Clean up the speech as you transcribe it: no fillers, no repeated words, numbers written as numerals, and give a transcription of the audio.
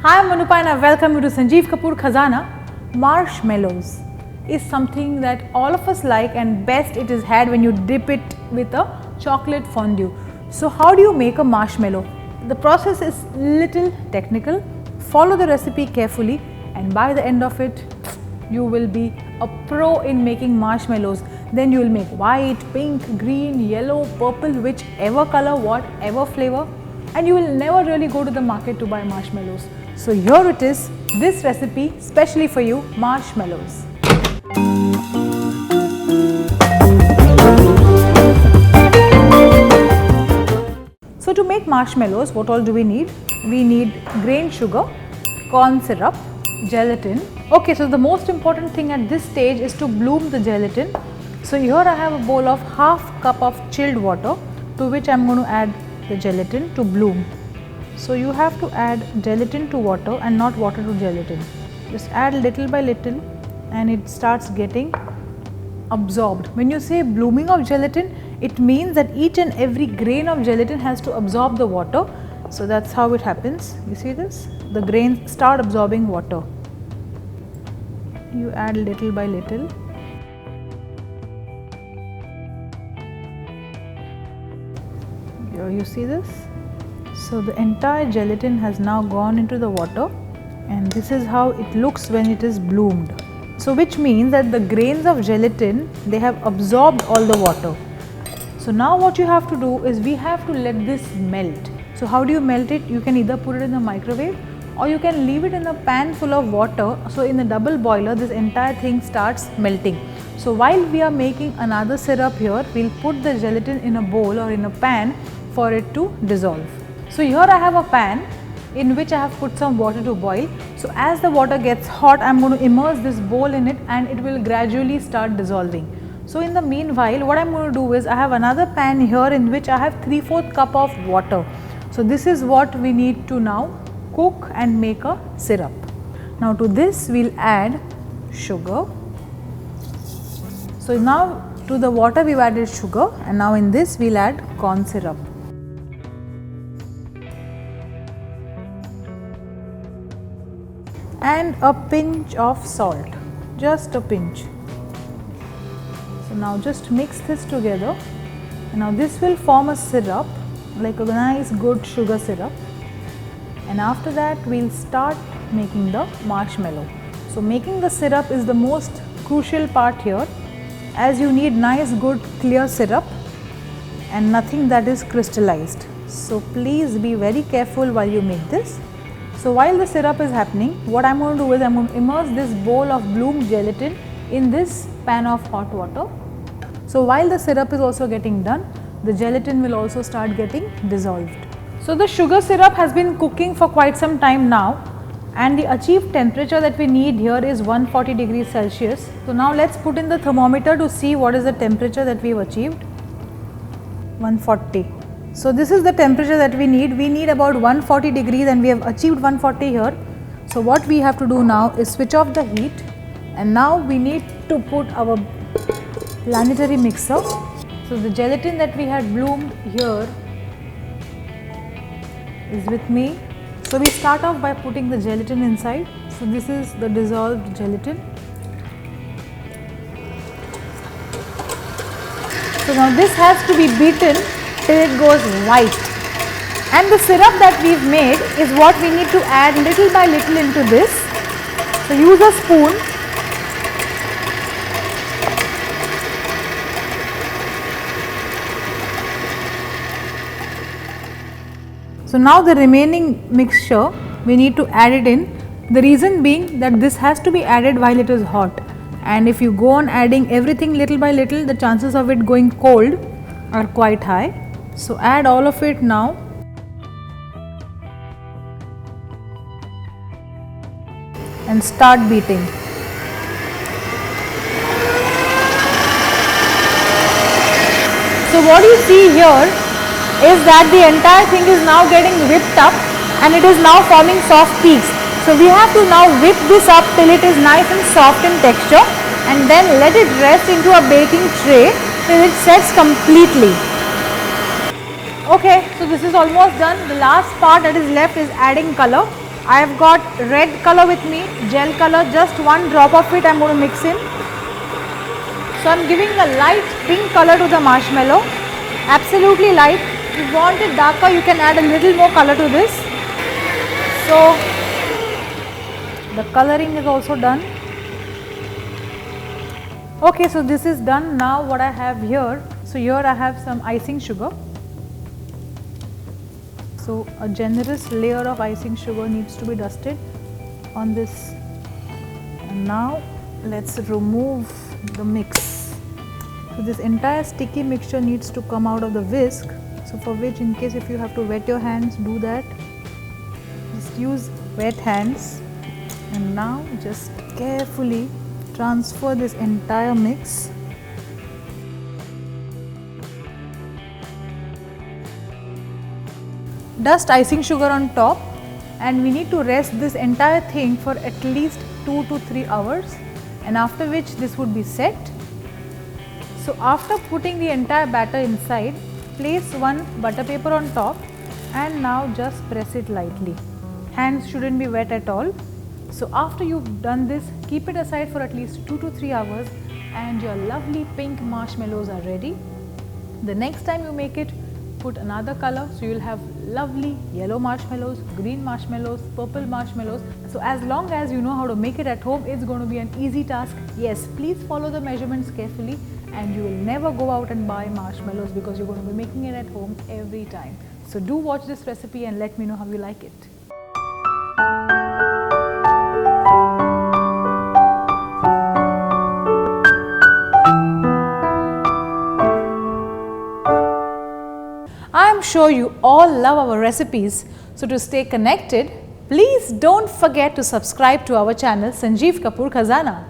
Hi, I'm Manupa and I welcome you to Sanjeev Kapoor Khazana. Marshmallows is something that all of us like, and best it is had when you dip it with a chocolate fondue. So how do you make a marshmallow? The process is little technical. Follow the recipe carefully and by the end of it, you will be a pro in making marshmallows. Then you will make white, pink, green, yellow, purple, whichever color, whatever flavor, and you will never really go to the market to buy marshmallows. So here it is, this recipe specially for you, marshmallows. So to make marshmallows, what all do we need? We need grain sugar, corn syrup, gelatin. Okay, so the most important thing at this stage is to bloom the gelatin. So here I have a bowl of half cup of chilled water, to which I am going to add the gelatin to bloom. So you have to add gelatin to water and not water to gelatin. Just add little by little and it starts getting absorbed. When you say blooming of gelatin, it means that each and every grain of gelatin has to absorb the water. So that's how it happens. You see this? The grains start absorbing water. You add little by little. Here you see this? So the entire gelatin has now gone into the water, and this is how it looks when it is bloomed. So which means that the grains of gelatin, they have absorbed all the water. So now what you have to do is we have to let this melt. So how do you melt it? You can either put it in the microwave or you can leave it in a pan full of water. So in the double boiler, this entire thing starts melting. So while we are making another syrup here, we'll put the gelatin in a bowl or in a pan for it to dissolve. So here I have a pan in which I have put some water to boil. So as the water gets hot, I am going to immerse this bowl in it and it will gradually start dissolving. So in the meanwhile, what I am going to do is I have another pan here in which I have 3/4 cup of water. So this is what we need to now cook and make a syrup. Now to this we will add sugar. So now to the water we have added sugar, and now in this we will add corn syrup. And a pinch of salt, just a pinch. So now just mix this together, and now this will form a syrup, like a nice good sugar syrup. And after that we will start making the marshmallow. So making the syrup is the most crucial part here, as you need nice good clear syrup and nothing that is crystallized. So please be very careful while you make this. So while the syrup is happening, what I am going to do is I am going to immerse this bowl of bloomed gelatin in this pan of hot water. So while the syrup is also getting done, the gelatin will also start getting dissolved. So the sugar syrup has been cooking for quite some time now, and the achieved temperature that we need here is 140 degrees Celsius. So now let's put in the thermometer to see what is the temperature that we have achieved. 140. So this is the temperature that we need. We need about 140 degrees and we have achieved 140 here. So what we have to do now is switch off the heat, and now we need to put our planetary mixer. So the gelatin that we had bloomed here is with me. So we start off by putting the gelatin inside. So this is the dissolved gelatin. So now this has to be beaten till it goes white, and the syrup that we've made is what we need to add little by little into this. So use a spoon. So now the remaining mixture we need to add it in. The reason being that this has to be added while it is hot, and if you go on adding everything little by little, the chances of it going cold are quite high. So add all of it now. And start beating. So what you see here is that the entire thing is now getting whipped up and it is now forming soft peaks. So we have to now whip this up till it is nice and soft in texture, and then let it rest into a baking tray till it sets completely. Okay, so this is almost done. The last part that is left is adding color. I have got red color with me, gel color, just one drop of it I am going to mix in. So I am giving a light pink color to the marshmallow, absolutely light. If you want it darker, you can add a little more color to this. So the coloring is also done. Okay, so this is done. Now what I have here, so here I have some icing sugar. So a generous layer of icing sugar needs to be dusted on this. And now let's remove the mix. So this entire sticky mixture needs to come out of the whisk. So for which, in case if you have to wet your hands, do that. Just use wet hands. And now just carefully transfer this entire mix. Dust icing sugar on top, and we need to rest this entire thing for at least 2 to 3 hours, and after which this would be set. So after putting the entire batter inside, place one butter paper on top and now just press it lightly. Hands shouldn't be wet at all. So after you've done this, keep it aside for at least 2 to 3 hours and your lovely pink marshmallows are ready. The next time you make it, put another color, so you'll have lovely yellow marshmallows, green marshmallows, purple marshmallows. So as long as you know how to make it at home, it's going to be an easy task. Yes, please follow the measurements carefully and you will never go out and buy marshmallows because you're going to be making it at home every time. So do watch this recipe and let me know how you like it. I am sure you all love our recipes, so to stay connected, please don't forget to subscribe to our channel Sanjeev Kapoor Khazana.